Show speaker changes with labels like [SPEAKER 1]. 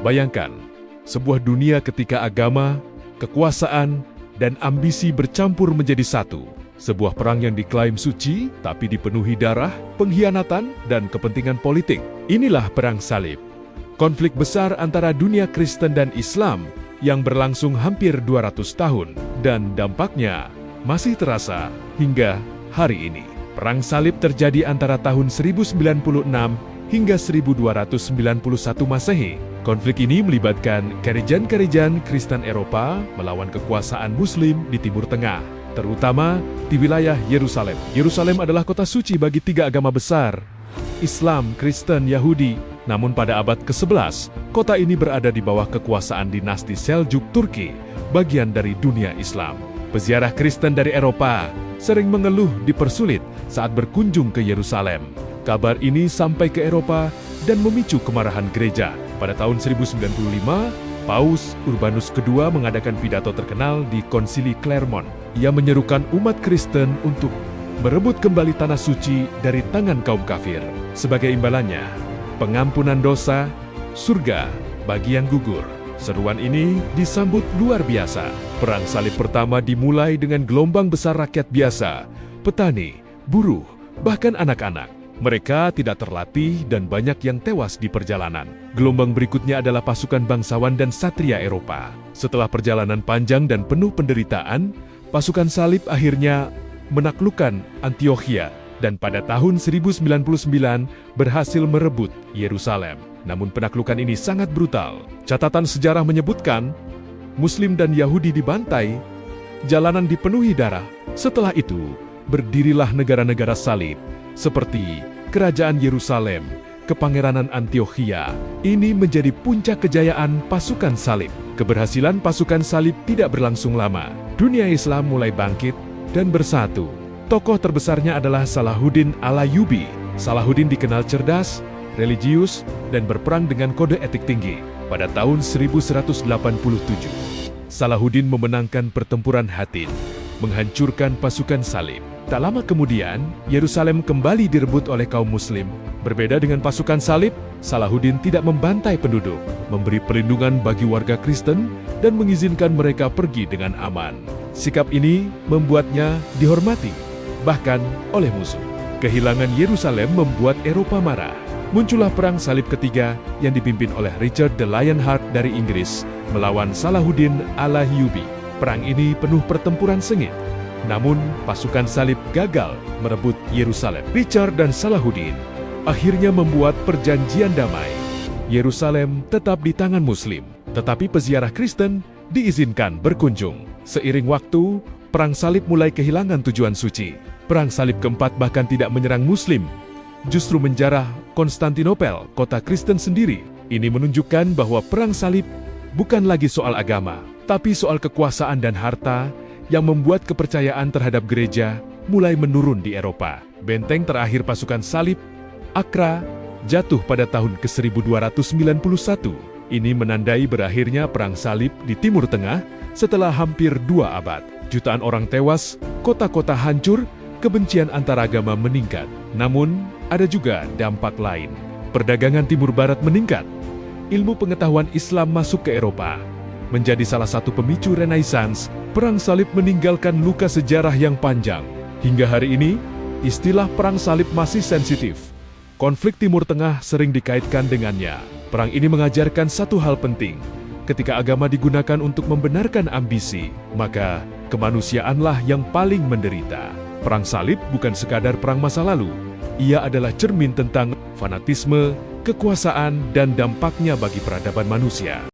[SPEAKER 1] Bayangkan, sebuah dunia ketika agama, kekuasaan, dan ambisi bercampur menjadi satu. Sebuah perang yang diklaim suci, tapi dipenuhi darah, pengkhianatan, dan kepentingan politik. Inilah Perang Salib. Konflik besar antara dunia Kristen dan Islam yang berlangsung hampir 200 tahun, dan dampaknya masih terasa hingga hari ini. Perang Salib terjadi antara tahun 1096 hingga 1291 Masehi. Konflik ini melibatkan kerajaan-kerajaan Kristen Eropa melawan kekuasaan Muslim di Timur Tengah, terutama di wilayah Yerusalem. Yerusalem adalah kota suci bagi tiga agama besar, Islam, Kristen, Yahudi. Namun pada abad ke-11, kota ini berada di bawah kekuasaan dinasti Seljuk Turki, bagian dari dunia Islam. Peziarah Kristen dari Eropa sering mengeluh dipersulit saat berkunjung ke Yerusalem. Kabar ini sampai ke Eropa dan memicu kemarahan gereja. Pada tahun 1095, Paus Urbanus II mengadakan pidato terkenal di Konsili Clermont. Ia menyerukan umat Kristen untuk merebut kembali tanah suci dari tangan kaum kafir. Sebagai imbalannya, pengampunan dosa, surga bagi yang gugur. Seruan ini disambut luar biasa. Perang Salib pertama dimulai dengan gelombang besar rakyat biasa, petani, buruh, bahkan anak-anak. Mereka tidak terlatih dan banyak yang tewas di perjalanan. Gelombang berikutnya adalah pasukan bangsawan dan satria Eropa. Setelah perjalanan panjang dan penuh penderitaan, pasukan salib akhirnya menaklukkan Antiokhia dan pada tahun 1099 berhasil merebut Yerusalem. Namun penaklukan ini sangat brutal. Catatan sejarah menyebutkan, Muslim dan Yahudi dibantai, jalanan dipenuhi darah. Setelah itu, berdirilah negara-negara salib, seperti Kerajaan Yerusalem, Kepangeranan Antiokhia. Ini menjadi puncak kejayaan pasukan salib. Keberhasilan pasukan salib tidak berlangsung lama. Dunia Islam mulai bangkit dan bersatu. Tokoh terbesarnya adalah Salahuddin Al-Ayyubi. Salahuddin dikenal cerdas, religius, dan berperang dengan kode etik tinggi. Pada tahun 1187, Salahuddin memenangkan pertempuran Hattin, menghancurkan pasukan salib. Tak lama kemudian, Yerusalem kembali direbut oleh kaum Muslim. Berbeda dengan pasukan salib, Salahuddin tidak membantai penduduk, memberi perlindungan bagi warga Kristen, dan mengizinkan mereka pergi dengan aman. Sikap ini membuatnya dihormati, bahkan oleh musuh. Kehilangan Yerusalem membuat Eropa marah. Muncullah Perang Salib ketiga yang dipimpin oleh Richard the Lionheart dari Inggris melawan Salahuddin Al-Ayyubi. Perang ini penuh pertempuran sengit. Namun, pasukan salib gagal merebut Yerusalem. Richard dan Salahuddin akhirnya membuat perjanjian damai. Yerusalem tetap di tangan Muslim, tetapi peziarah Kristen diizinkan berkunjung. Seiring waktu, Perang Salib mulai kehilangan tujuan suci. Perang Salib keempat bahkan tidak menyerang Muslim, justru menjarah Konstantinopel, kota Kristen sendiri. Ini menunjukkan bahwa Perang Salib bukan lagi soal agama, tapi soal kekuasaan dan harta yang membuat kepercayaan terhadap gereja mulai menurun di Eropa. Benteng terakhir pasukan salib, Acre, jatuh pada tahun ke-1291. Ini menandai berakhirnya Perang Salib di Timur Tengah setelah hampir 2 abad. Jutaan orang tewas, kota-kota hancur, kebencian antaragama meningkat. Namun, ada juga dampak lain. Perdagangan Timur Barat meningkat. Ilmu pengetahuan Islam masuk ke Eropa. Menjadi salah satu pemicu Renaissance, Perang Salib meninggalkan luka sejarah yang panjang. Hingga hari ini, istilah Perang Salib masih sensitif. Konflik Timur Tengah sering dikaitkan dengannya. Perang ini mengajarkan satu hal penting. Ketika agama digunakan untuk membenarkan ambisi, maka kemanusiaanlah yang paling menderita. Perang Salib bukan sekadar perang masa lalu. Ia adalah cermin tentang fanatisme, kekuasaan, dan dampaknya bagi peradaban manusia.